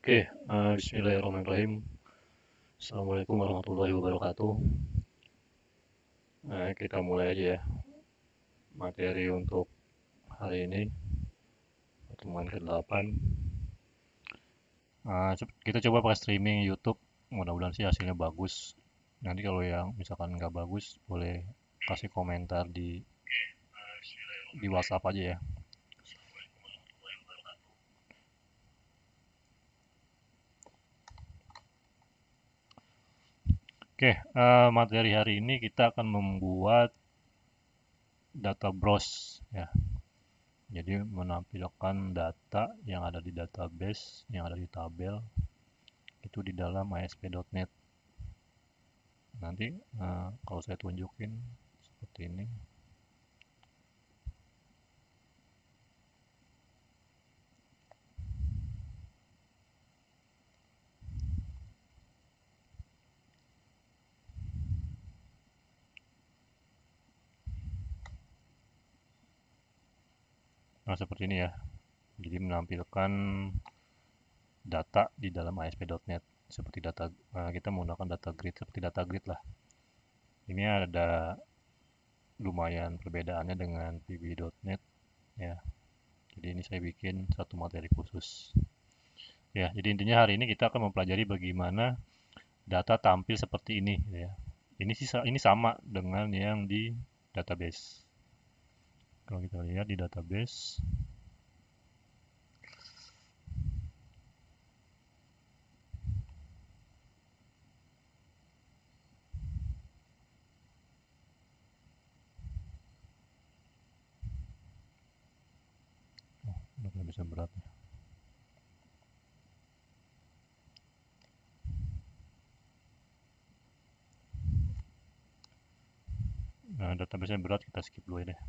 Oke, Bismillahirrahmanirrahim. Assalamualaikum warahmatullahi wabarakatuh. Kita mulai aja ya materi untuk hari ini, pertemuan ke-8. Kita coba pakai streaming YouTube, mudah-mudahan sih hasilnya bagus. Nanti kalau yang misalkan nggak bagus, boleh kasih komentar di WhatsApp aja ya. Oke, materi hari ini kita akan membuat data browse ya. Jadi menampilkan data yang ada di database, yang ada di tabel itu di dalam ASP.NET. Nanti kalau saya tunjukin seperti ini. Nah, seperti ini ya. Jadi menampilkan data di dalam ASP.NET seperti kita menggunakan data grid seperti data grid lah. Ini ada lumayan perbedaannya dengan VB.NET ya. Jadi ini saya bikin satu materi khusus. Ya, jadi intinya hari ini kita akan mempelajari bagaimana data tampil seperti ini ya. Ini sama dengan yang di database. Kalau kita lihat di database, udah bisa berat. Nah, database-nya berat, kita skip dulu ya deh.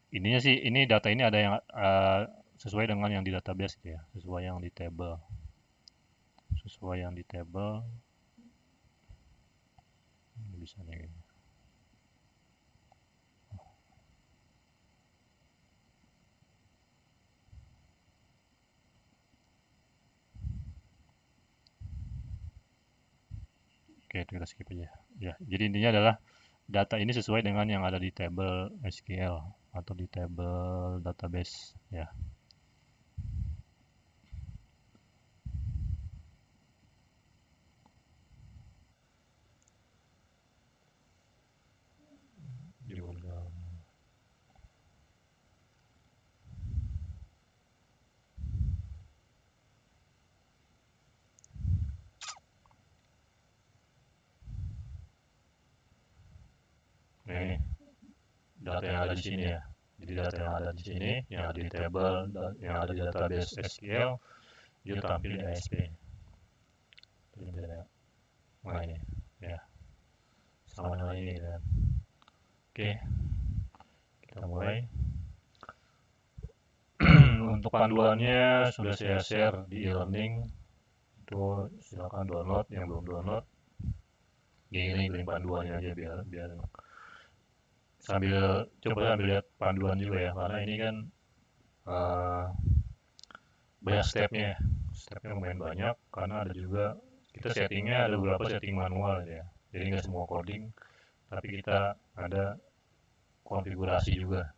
Ininya sih, ini data ini ada yang sesuai dengan yang di database gitu ya, sesuai yang di table. Sesuai yang di table, ini bisa nih. Oke, kita skip aja. Ya, jadi intinya adalah data ini sesuai dengan yang ada di table SQL atau di table database ya. Nah, ini data yang ada di sini ya. Jadi data yang ada di sini, yang ada di table, yang ada di database SQL, itu tampil di ASP. Nah ini, ya, sama dengan ini kan. Oke, kita mulai. Untuk panduannya sudah saya share di e-learning. Itu silakan download yang belum download. Ini link panduannya aja biar sambil lihat panduan juga ya, karena ini kan banyak stepnya lumayan banyak, karena ada juga kita settingnya ada beberapa setting manual ya, jadi nggak semua coding, tapi kita ada konfigurasi juga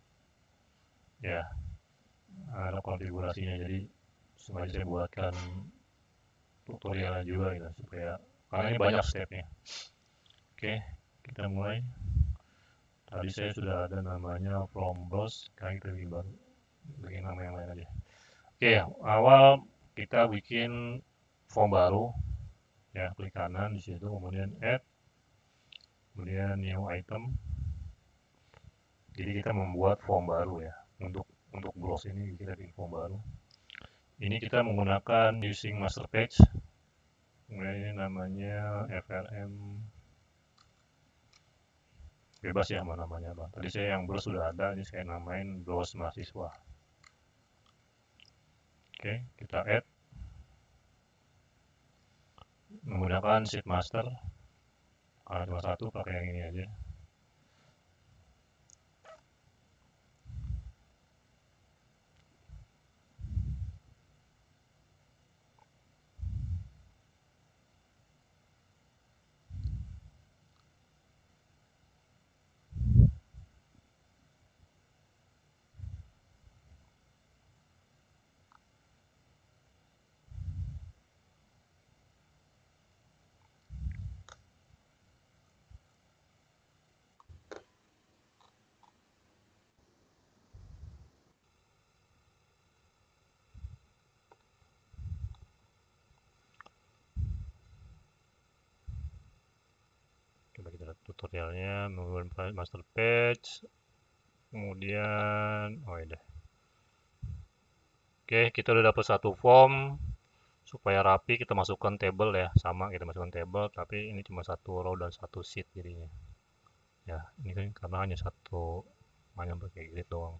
ya, ada konfigurasinya. Jadi sengaja saya buatkan tutorialnya juga gitu, supaya karena ini banyak stepnya. Oke, kita mulai. Tadi saya sudah ada namanya from browse, sekarang kita bikin nama yang lain aja. Oke, awal kita bikin form baru ya, klik kanan di situ, kemudian add, kemudian new item. Jadi kita membuat form baru ya, untuk browse ini kita bikin form baru. Ini kita menggunakan using master page, kemudian ini namanya FRM, bebas ya mau namanya apa. Tadi saya yang browse sudah ada, ini saya namain browse mahasiswa. Oke, kita add menggunakan sheet master, karena cuma satu pakai yang ini aja. filenya, master page, kemudian deh. Oke, kita udah dapat satu form. Supaya rapi kita masukkan table ya, sama kita masukkan table, tapi ini cuma satu row dan satu sheet jadinya. Ya, ini kan karena hanya pakai grid doang.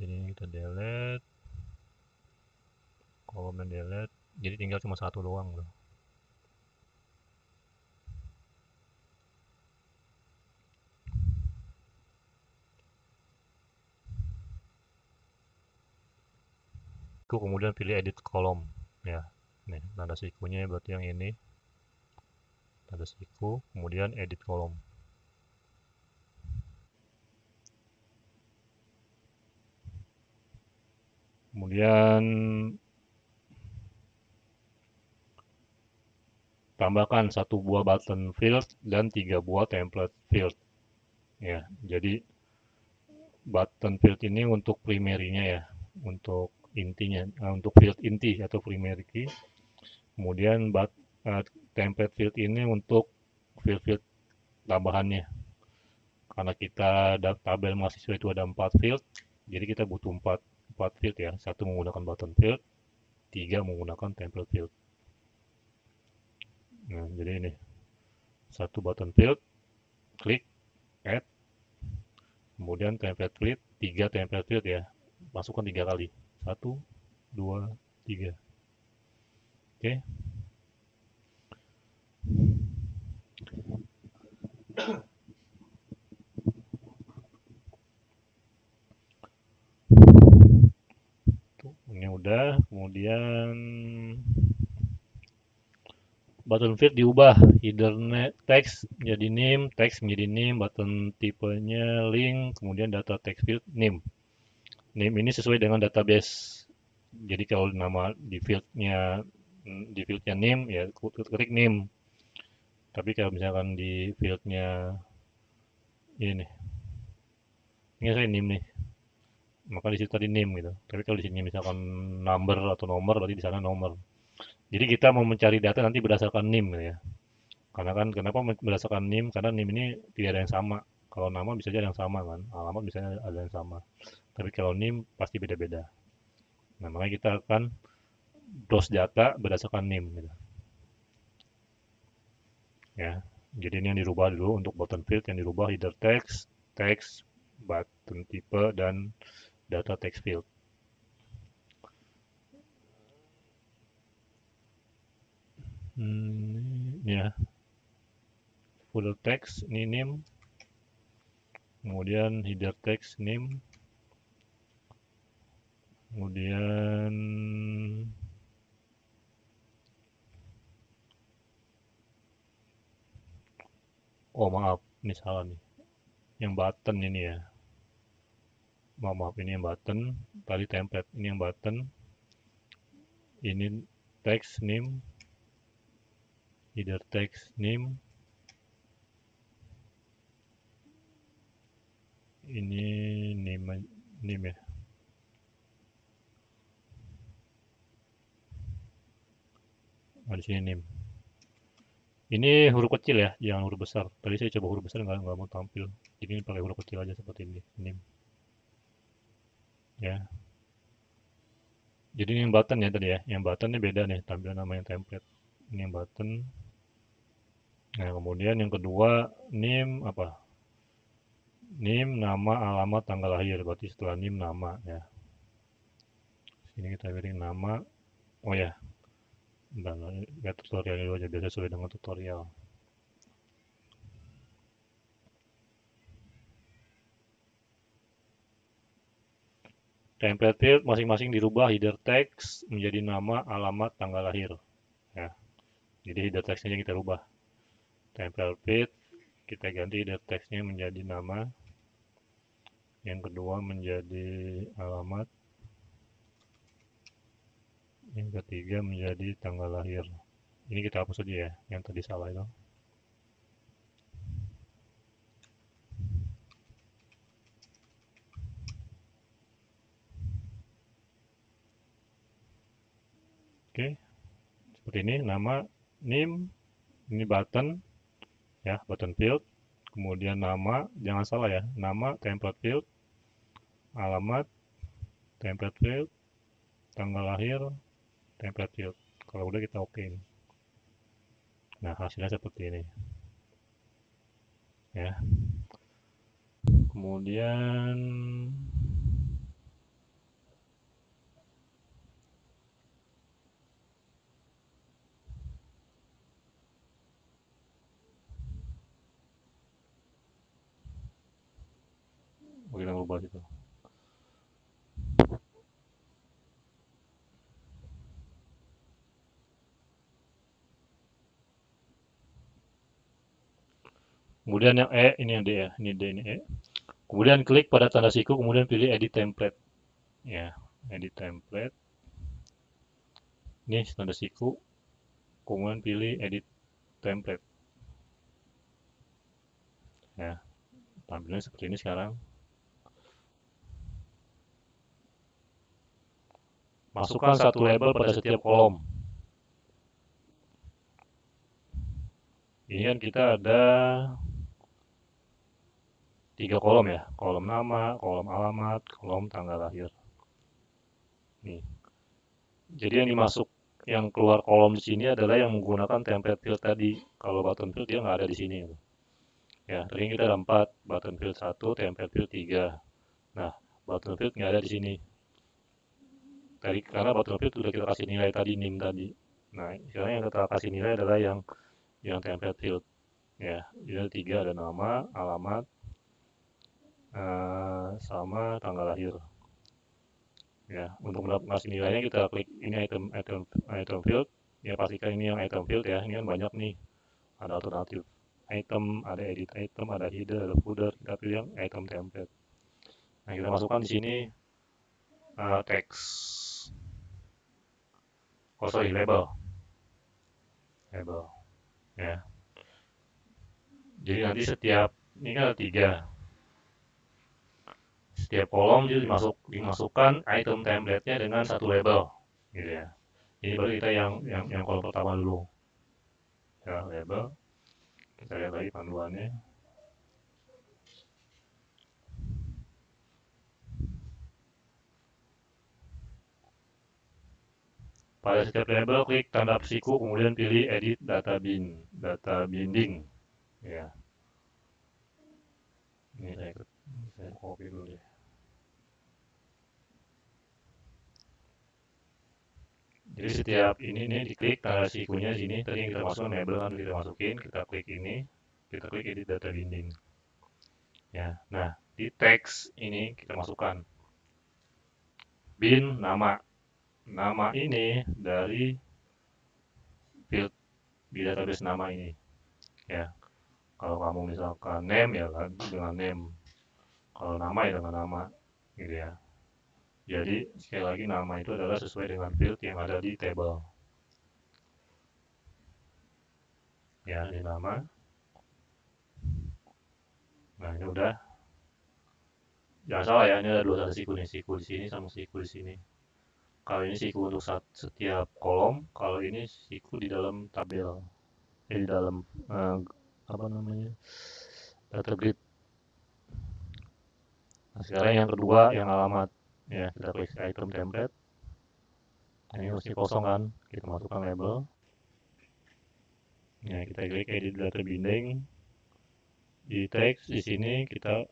Jadi ini kita delete, kolomnya delete, jadi tinggal cuma satu doang loh. Kemudian pilih edit kolom ya. Nih, tanda sikunya berarti yang ini. Tanda siku, kemudian edit kolom. Kemudian tambahkan satu buah button field dan 3 buah template field. Ya, jadi button field ini untuk primary-nya ya, untuk intinya, untuk field inti atau primary key. Kemudian template field ini untuk field-field tambahannya. Karena kita tabel mahasiswa itu ada 4 field, jadi kita butuh 4 field ya. Satu menggunakan button field, 3 menggunakan template field. Nah, jadi ini satu button field, klik add, kemudian template field, 3 template field ya. Masukkan 3 kali. 1, 2, 3. Oke. Ini udah, kemudian button field diubah, either text menjadi name, text menjadi name, button tipenya link, kemudian data text field name. Name ini sesuai dengan database. Jadi kalau nama di fieldnya name ya ketik name. Tapi kalau misalkan di fieldnya ini saya name nih, maka di situ tadi name gitu. Tapi kalau di sini misalkan number atau nomor, berarti di sana nomor. Jadi kita mau mencari data nanti berdasarkan name gitu ya. Karena kan kenapa berdasarkan NIM? Karena NIM ini tidak ada yang sama. Kalau nama bisa aja ada yang sama kan, alamat bisa ada yang sama. Tapi kalau NIM pasti beda-beda. Nah, makanya kita akan browse data berdasarkan NIM gitu. Ya. Jadi ini yang dirubah dulu untuk button field, yang dirubah header text, text, button tipe, dan data text field. Ya. Footer text ini name, kemudian header text name, kemudian maaf, ini salah nih. Yang button ini ya. Maaf, ini yang button. Tadi template, ini yang button. Ini text name, header text name. Ini name ya. Di sini name. Ini huruf kecil ya, jangan huruf besar. Tadi saya coba huruf besar nggak mau tampil. Jadi ini pakai huruf kecil aja seperti ini, name. Ya. Jadi ini yang button ya tadi ya. Yang button ini beda nih tampilan nama yang template. Ini yang button. Nah, kemudian yang kedua name apa? Name, nama, alamat, tanggal lahir. Berarti setelah name nama ya. Sini kita pilih nama. Oh ya, lihat tutorial dulu aja biasa sesuai dengan tutorial. Template field masing-masing dirubah header text menjadi nama, alamat, tanggal lahir. Ya, jadi header textnya kita rubah. Template field kita ganti header textnya menjadi nama. Yang kedua menjadi alamat. Yang ketiga menjadi tanggal lahir. Ini kita hapus aja ya, yang tadi salah itu. Oke, seperti ini. Nama, name, ini button, ya, button field. Kemudian nama, jangan salah ya, nama template field, alamat template field, tanggal lahir template field. Kalau udah kita oke. Nah, hasilnya seperti ini, ya. Kemudian kita ubah itu. Kemudian yang E, ini yang D ya, ini D, ini E. Kemudian klik pada tanda siku, kemudian pilih edit template. Ya, edit template. Ini tanda siku, kemudian pilih edit template. Ya, tampilannya seperti ini sekarang. Masukkan satu label pada setiap kolom. Ini kan kita ada 3 kolom ya, kolom nama, kolom alamat, kolom tanggal lahir. Nih. Jadi yang dimasuk, yang keluar kolom di sini adalah yang menggunakan template field tadi. Kalau button field dia nggak ada di sini. Ya, tadi kita ada 4, button field 1, template field 3. Nah, button field nggak ada di sini. Tadi karena button field sudah kita kasih nilai tadi, nim tadi. Nah, sekarang yang kita kasih nilai adalah yang template field. Ya, jadi ada 3, ada nama, alamat, sama tanggal lahir. Ya, untuk ngasih nilainya kita klik ini item field. Ya, pastikan ini yang item field ya. Ini kan banyak nih. Ada alternatif item, ada edit item, ada header, ada footer. Kita pilih yang item template. Nah, kita masukkan di sini teks. Oh sorry, label. Label. Ya. Jadi nanti setiap, ini kan ada 3. Setiap kolom jadi dimasukkan item template-nya dengan satu label, gitu ya. Ini baru kita yang kolom pertama dulu. Ya, label. Kita lihat lagi panduannya. Pada setiap label klik tanda siku, kemudian pilih edit data binding. Ya. Ini saya copy dulu deh. Jadi setiap ini nih diklik tanda sikunya sini, tadi yang kita masukkan label kan kita masukin, kita klik ini, kita klik edit data binding. Ya, nah di teks ini kita masukkan bin nama. Nama ini dari field di database nama ini. Ya, kalau kamu misalkan name ya kan dengan name, kalau nama ya dengan nama, gitu ya. Jadi sekali lagi nama itu adalah sesuai dengan field yang ada di table. Ya, ini nama. Nah, ini udah. Jangan salah ya, ini ada 2 tanda siku nih, siku di sini sama siku di sini. Kalau ini siku untuk setiap kolom, kalau ini siku di dalam tabel. Di dalam apa namanya? Data grid. Nah, sekarang yang kedua yang alamat. Ya, kita klik item template. Ini masih kosong kan, kita masukkan label. Ya, kita klik edit data binding. Di teks di sini kita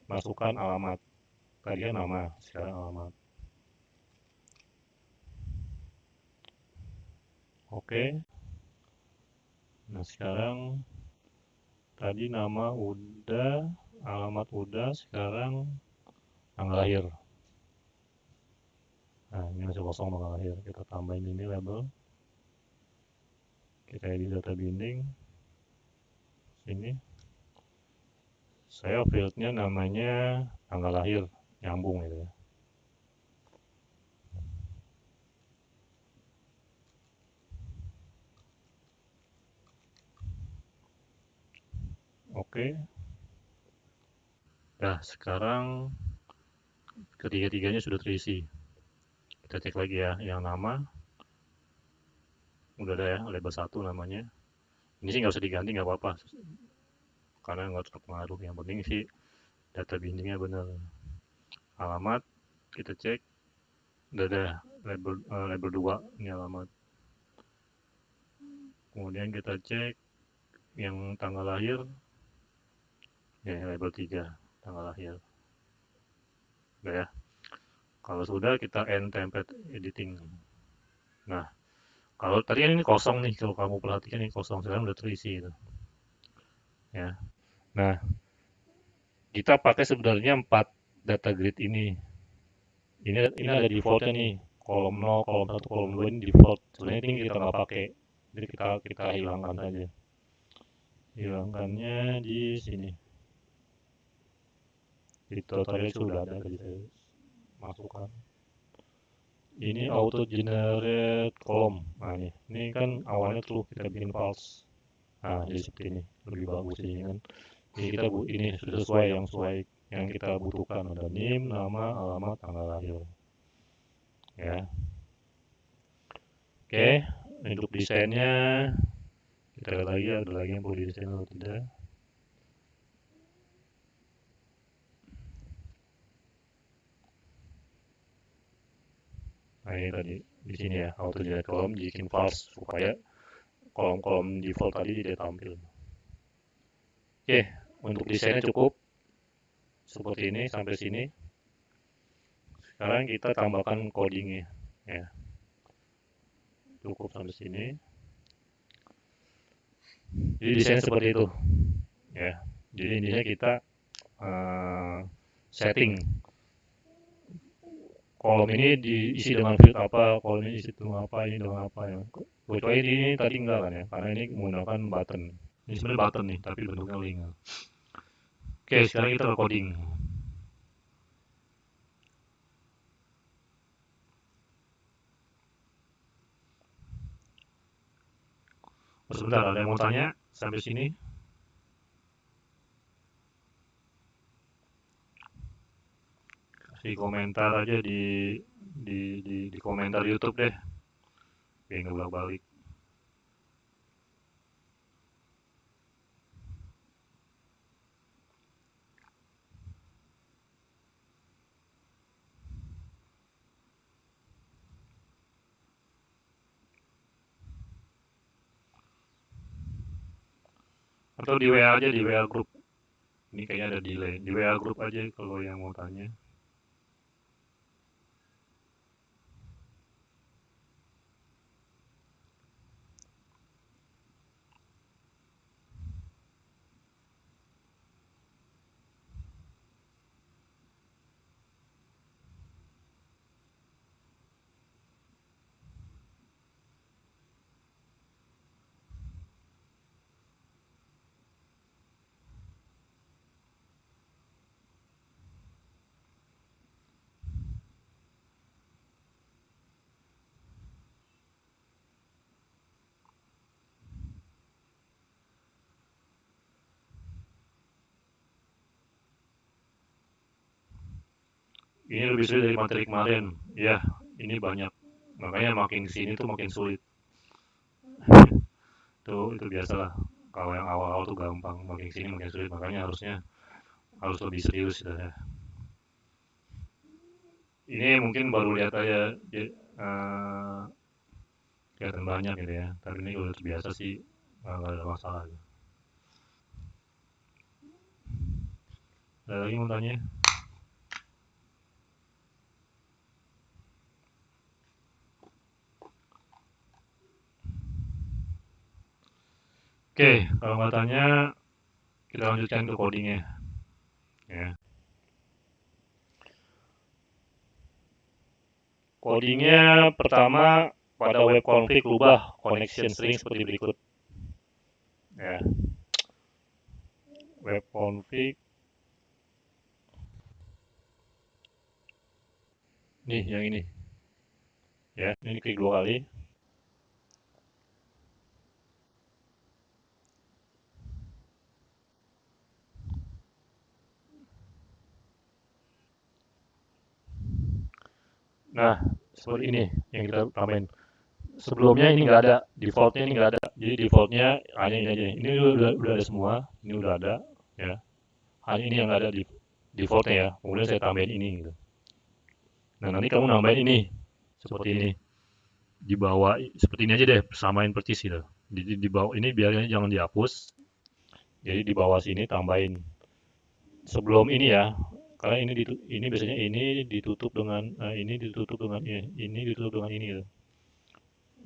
masukkan alamat. Tadi kan nama, sekarang alamat. Oke. Nah, sekarang tadi nama udah, alamat udah, sekarang tanggal lahir. Nah, ini masih kosong tanggal lahir. Kita tambahin ini label. Kita edit data binding. Sini. Saya fieldnya namanya tanggal lahir, nyambung gitu ya. Oke. Nah, sekarang ketiga-tiganya sudah terisi. Kita cek lagi ya, yang nama, udah ada ya label 1 namanya. Ini sih nggak usah diganti, nggak apa-apa karena nggak terpengaruh, yang penting sih data bindingnya benar. Alamat kita cek, udah ada label 2 ini alamat. Kemudian kita cek yang tanggal lahir ya, label 3 tanggal lahir. Udah ya. Kalau sudah kita end template editing. Nah, kalau tadi kan ini kosong nih, kalau kamu perhatikan ini kosong, sekarang udah terisi itu. Ya. Nah, kita pakai sebenarnya 4 data grid ini. Ini ada defaultnya nih, kolom 0, kolom 1, kolom 2 ini default. Sebenarnya ini kita nggak pakai. Jadi kita hilangkan saja. Hilangkannya di sini. Di tutorial sudah ada, tadi saya masukkan. Ini auto generate kolom. Nah ini kan awalnya true, kita bikin false. Nah jadi seperti ini, lebih bagus ini kan. Jadi kita ini sudah sesuai yang kita butuhkan, ada NIM, nama, alamat, tanggal lahir. Ya. Oke, untuk desainnya kita lihat lagi, ada lagi yang perlu didesain atau tidak. Nah ini tadi di sini ya, auto generate kolom bikin false supaya kolom-kolom default tadi tidak tampil. Oke, untuk desainnya cukup seperti ini sampai sini. Sekarang kita tambahkan codingnya ya. Cukup sampai sini. Jadi desain seperti itu ya. Jadi intinya kita setting kolom ini diisi dengan field apa, kolom ini diisi dengan apa, ini dengan apa ya. Kecuali ini tadi enggak kan ya, karena ini menggunakan button. Ini sebenarnya button nih, tapi bentuknya link. Oke, sekarang kita ke coding. Sebentar, ada yang mau tanya sampai sini? Kasih komentar aja di komentar YouTube deh, biar nggak bolak-balik. Atau di WA aja, di WA group. Ini kayaknya ada delay. Di WA group aja kalau yang mau tanya. Ini lebih sulit dari materi kemarin. Ya, ini banyak. Makanya makin sini tuh makin sulit. Itu biasalah. Kalau yang awal-awal tuh gampang, makin sini makin sulit. Makanya harus lebih serius ya. Ini mungkin baru lihat aja, kelihatan banyak gitu ya. Tapi ini udah terbiasa sih, nggak ada masalah. Ada lagi mau tanya? Oke, kalau nggak tanya, kita lanjutkan ke codingnya. Ya. Codingnya pertama pada web config ubah connection string seperti berikut. Ya. Web config. Nih yang ini. Ya, ini klik 2 kali. Nah, seperti ini yang kita tambahin. sebelumnya ini nggak ada, defaultnya ini nggak ada. Jadi defaultnya hanya ini aja. Ini udah ada semua, ini udah ada, ya. Hanya ini yang nggak ada di defaultnya ya. Kemudian saya tambahin ini gitu. Nah nanti kamu nambahin ini seperti ini di bawah seperti ini aja deh, samain persis gitu. Di bawah ini biarnya jangan dihapus. Jadi di bawah sini tambahin sebelum ini ya. Karena ini biasanya ini ditutup dengan ini ditutup dengan ini ditutup dengan ini gitu.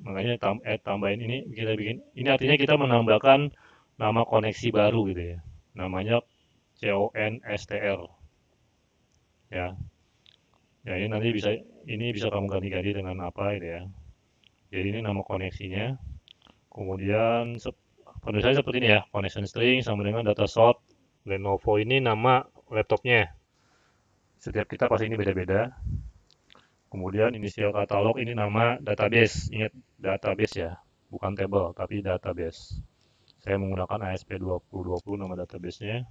Makanya tambahin ini kita bikin. Ini artinya kita menambahkan nama koneksi baru gitu ya. Namanya CONSTR ya. Ya ini bisa kamu ganti-ganti dengan apa gitu ya. Jadi ini nama koneksinya. Kemudian penulisannya seperti ini ya, connection string sama dengan data source. Lenovo ini nama laptopnya. Setiap kita pasti ini beda-beda. Kemudian inisial katalog ini nama database. Ingat database ya, bukan table tapi database. Saya menggunakan ASP2020 nama database-nya.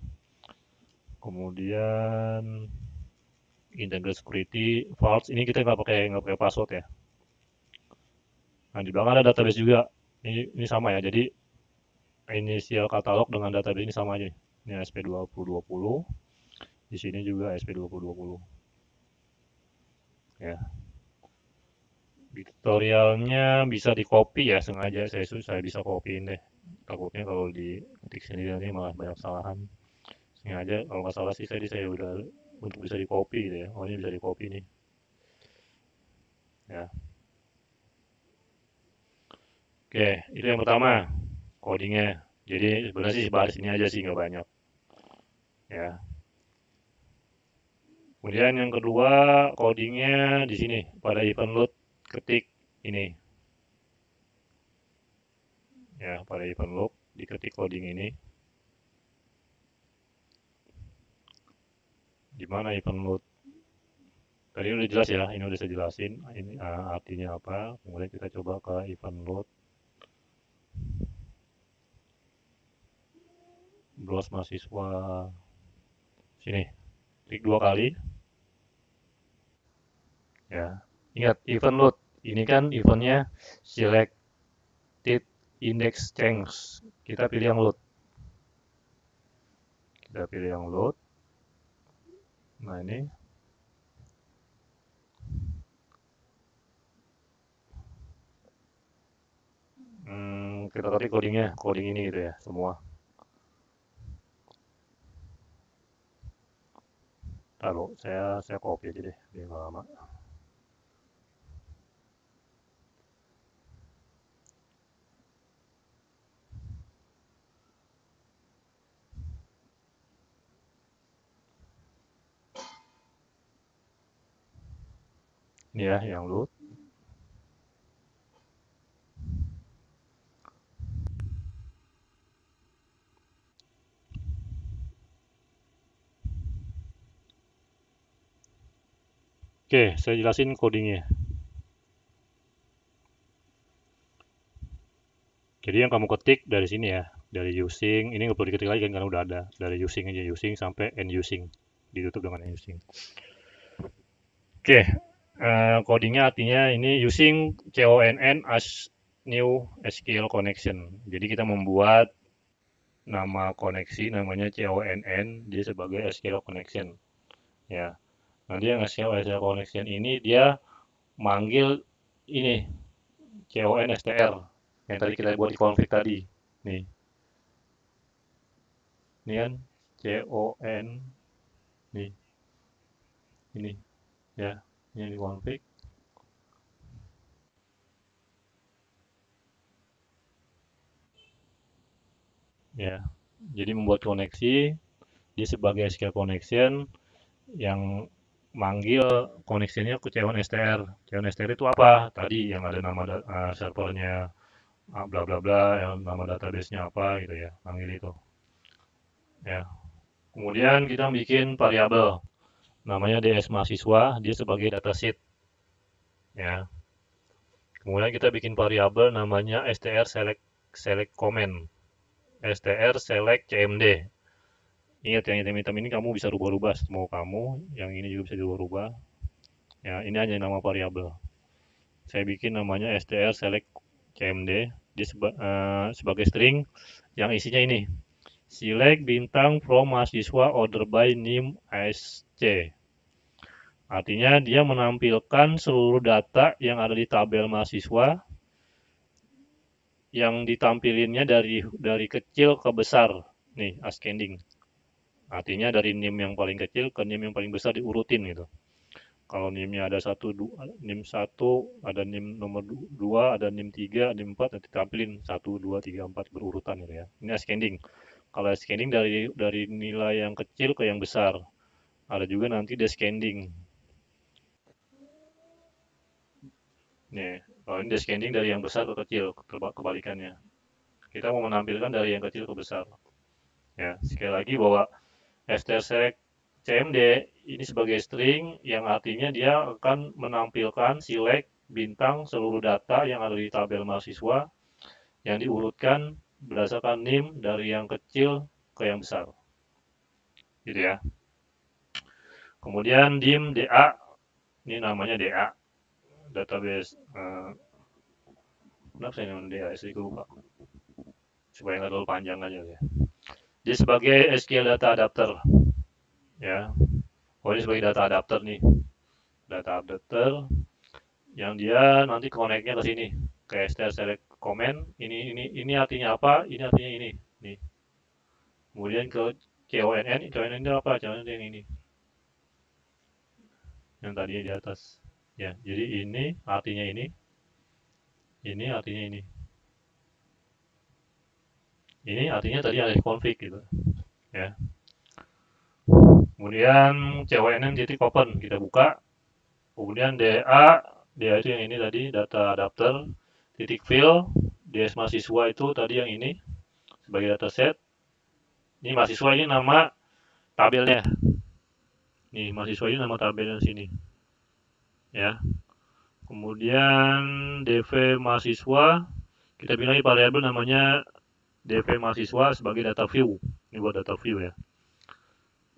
Kemudian integrate security vaults ini kita nggak pakai password ya. Nah di belakang ada database juga. Ini sama ya. Jadi inisial katalog dengan database ini sama aja. Ini ASP2020. Di sini juga ASP2020. Ya. Di tutorialnya bisa di copy ya, sengaja saya bisa copyin deh. Takutnya kalau diketik sendiri nanti malah banyak kesalahan. Sengaja kalau nggak salah sih saya udah untuk bisa di copy gitu ya. Oh ini bisa di copy nih. Ya. Oke, itu yang pertama codingnya. Jadi sebenarnya sih baris ini aja sih nggak banyak. Ya. Kemudian yang kedua codingnya di sini pada event load ketik ini. Ya, pada event loop diketik coding ini. Di mana event load? Tadi udah jelas ya, ini udah saya jelasin. Ini artinya apa. Kemudian kita coba ke event load. Browse mahasiswa. Sini, klik 2 kali. Ya, ingat event load. Ini kan eventnya selected index change. Kita pilih yang load. Kita pilih yang load. Nah ini. Kita ketik codingnya, coding ini gitu ya, semua. Taruh, saya copy aja deh, biar nggak lama. Ini ya, yang load. Oke, saya jelasin codingnya. Jadi yang kamu ketik dari sini ya, dari using, ini nggak perlu diketik lagi kan karena udah ada. Dari using aja, using sampai end using. Ditutup dengan end using. Oke, codingnya artinya ini using CONN as new SQL connection. Jadi kita membuat nama koneksi namanya CONN, dia sebagai SQL connection. Ya, nanti yang SQL connection ini dia manggil ini CONSTR yang tadi kita buat di config tadi. Nih, ini kan CON nih, ini ya, ini di config. Ya, jadi membuat koneksi dia sebagai SQL connection yang manggil koneksinya ke CON STR. CON STR itu apa? Tadi yang ada nama servernya bla bla bla, yang nama database-nya apa gitu ya, manggil itu. Ya. Kemudian kita bikin variabel namanya DS mahasiswa, dia sebagai dataset. Ya. Kemudian kita bikin variabel namanya str select comment. str select cmd. Ingat yang hitam-hitam ini kamu bisa rubah-rubah mau kamu, yang ini juga bisa dirubah-rubah. Ya, ini hanya nama variabel. saya bikin namanya str select cmd, dia sebagai string yang isinya ini, select bintang from mahasiswa order by name ASC. Artinya dia menampilkan seluruh data yang ada di tabel mahasiswa yang ditampilinnya dari kecil ke besar. Nih, ascending. Artinya dari NIM yang paling kecil ke NIM yang paling besar diurutin gitu. Kalau NIM-nya ada NIM 1, ada NIM nomor 2, ada NIM 3, NIM 4, nanti tampilin 1, 2, 3, 4 berurutan gitu ya. Ini ascending. Kalau ascending dari nilai yang kecil ke yang besar. Ada juga nanti descending. Nih, kalau ini descending dari yang besar ke kecil, kebalikannya. Kita mau menampilkan dari yang kecil ke besar. Ya, sekali lagi bahwa select cmd ini sebagai string yang artinya dia akan menampilkan select bintang seluruh data yang ada di tabel mahasiswa yang diurutkan berdasarkan NIM dari yang kecil ke yang besar. Gitu ya. Kemudian dim DA, ini namanya DA, database. Kenapa saya namanya DA? Saya lupa. Supaya nggak terlalu panjang aja ya. Dia sebagai SQL data adapter. Ya. Oh, ini sebagai data adapter nih. Data adapter yang dia nanti connect-nya ke sini, ke str select comment. Ini artinya apa? Ini artinya ini. Nih. Kemudian ke CONN itu apa? CONN yang ini. Yang tadinya di atas. Ya, jadi ini artinya ini. Ini artinya ini. Ini artinya tadi ada config gitu. Ya. Kemudian CONN titik open kita buka. Kemudian DA itu yang ini tadi, data adapter, titik fill, DS mahasiswa itu tadi yang ini sebagai dataset. Ini mahasiswa, ini nama tabelnya. Nih, mahasiswa ini nama tabelnya sini. Ya. Kemudian DV mahasiswa, kita pilih variabel namanya DV mahasiswa sebagai data view. Ini buat data view ya.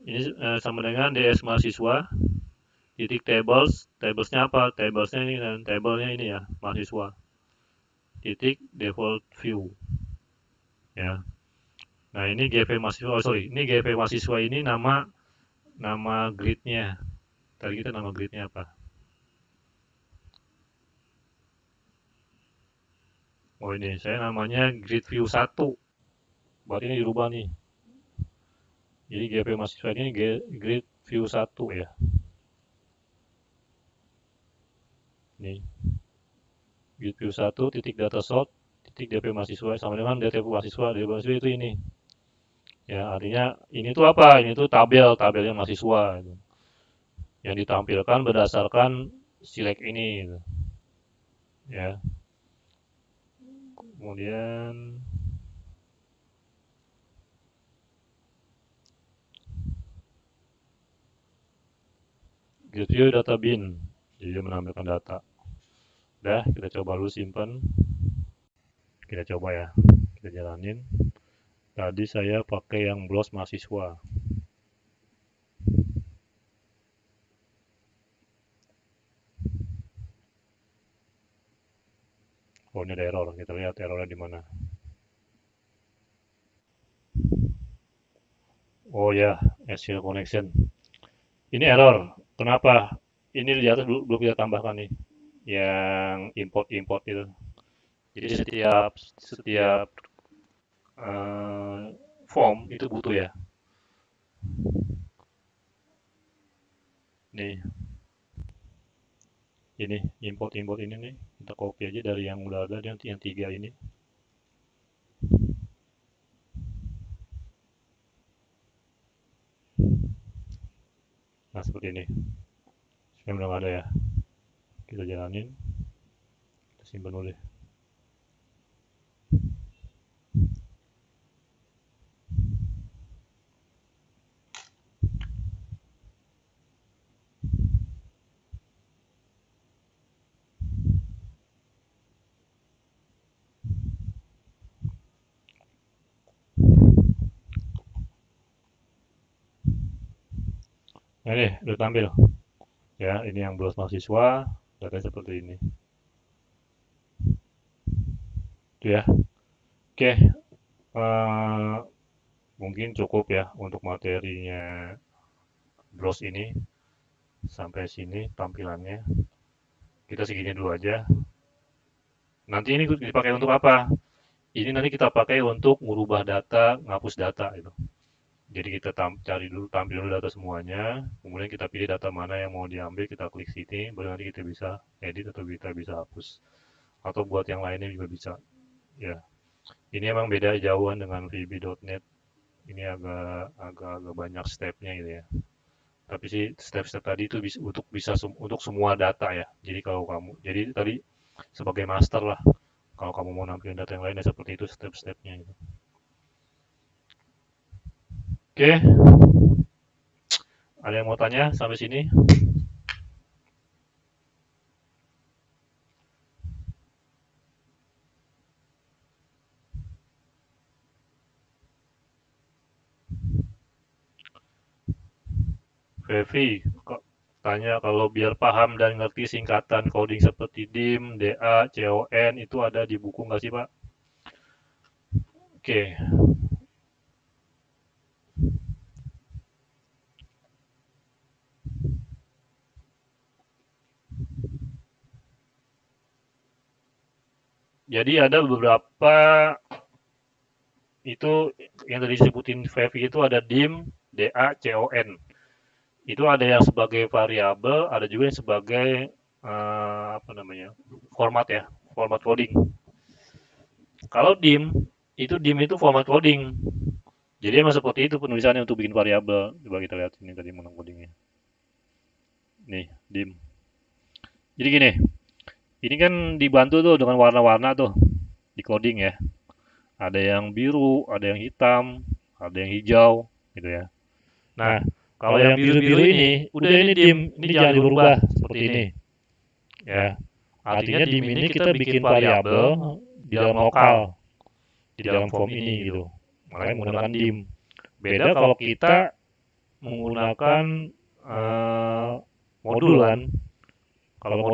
Ini sama dengan DS mahasiswa, titik tables, tablesnya apa? Tablesnya ini dan tablenya ini ya, mahasiswa. Titik default view. Ya. Nah, ini GV mahasiswa, ini GV mahasiswa ini nama grid-nya. Tadi kita nama grid-nya apa? Oh, ini saya namanya grid view 1. Berarti ini dirubah nih. Jadi GV mahasiswa ini grid view 1 ya. Nih. Grid view 1 titik data sort titik DP mahasiswa sama dengan DP mahasiswa. DP mahasiswa itu ini. Ya, artinya ini tuh apa? Ini tuh tabelnya mahasiswa gitu. Yang ditampilkan berdasarkan select ini gitu. Ya. Kemudian grid view data bin. Jadi dia menampilkan data. Udah, kita coba dulu simpan. Kita coba ya. Kita jalanin. Tadi saya pakai yang BLOS mahasiswa. Oh, ini ada error. Kita lihat errornya di mana. Oh ya, SQL connection. Ini error. Kenapa? Ini di atas belum kita tambahkan nih. Yang import itu. Jadi setiap form itu butuh ya. Nih, ini import ini nih. Kita copy aja dari yang udah ada yang 3 ini. Nah, seperti ini. Sekarang belum ada ya. Kita jalanin. Kita simpan dulu deh. Nah, ini udah tampil. Ya, ini yang BLOS mahasiswa. Datanya seperti ini. Itu ya. Oke, mungkin cukup ya untuk materinya Bros ini. Sampai sini tampilannya. Kita segini dulu aja. Nanti ini dipakai untuk apa? Ini nanti kita pakai untuk merubah data, ngapus data itu. Jadi kita cari dulu, tampil dulu data semuanya, kemudian kita pilih data mana yang mau diambil, kita klik sini, baru nanti kita bisa edit atau kita bisa hapus. Atau buat yang lainnya juga bisa. Ya, ini emang beda jauhan dengan VB.NET. Ini agak banyak stepnya gitu ya. Tapi sih step-step tadi itu bisa untuk semua data ya. Jadi kalau kamu, jadi tadi sebagai master lah. Kalau kamu mau nampilin data yang lain ya seperti itu step-stepnya gitu. Oke, ada yang mau tanya sampai sini? Fevi, kok tanya kalau biar paham dan ngerti singkatan coding seperti DIM, DA, CON itu ada di buku nggak sih Pak? Oke, jadi ada beberapa itu yang tadi disebutin Fevi itu ada DIM, DA, CON. Itu ada yang sebagai variabel, ada juga yang sebagai apa namanya format ya, format coding. Kalau DIM itu format coding. Jadi emang seperti itu penulisannya untuk bikin variabel. Coba kita lihat ini tadi menang codingnya. Nih, DIM. Jadi gini, ini kan dibantu tuh dengan warna-warna tuh di coding ya. Ada yang biru, ada yang hitam, ada yang hijau, gitu ya. Nah, kalau yang biru-biru ini, udah ini DIM, ini jangan dirubah seperti ini. Ya, artinya DIM ini kita bikin variabel di dalam lokal, di dalam form ini gitu. Makanya menggunakan DIM. Beda kalau kita menggunakan modulan. Kalau modul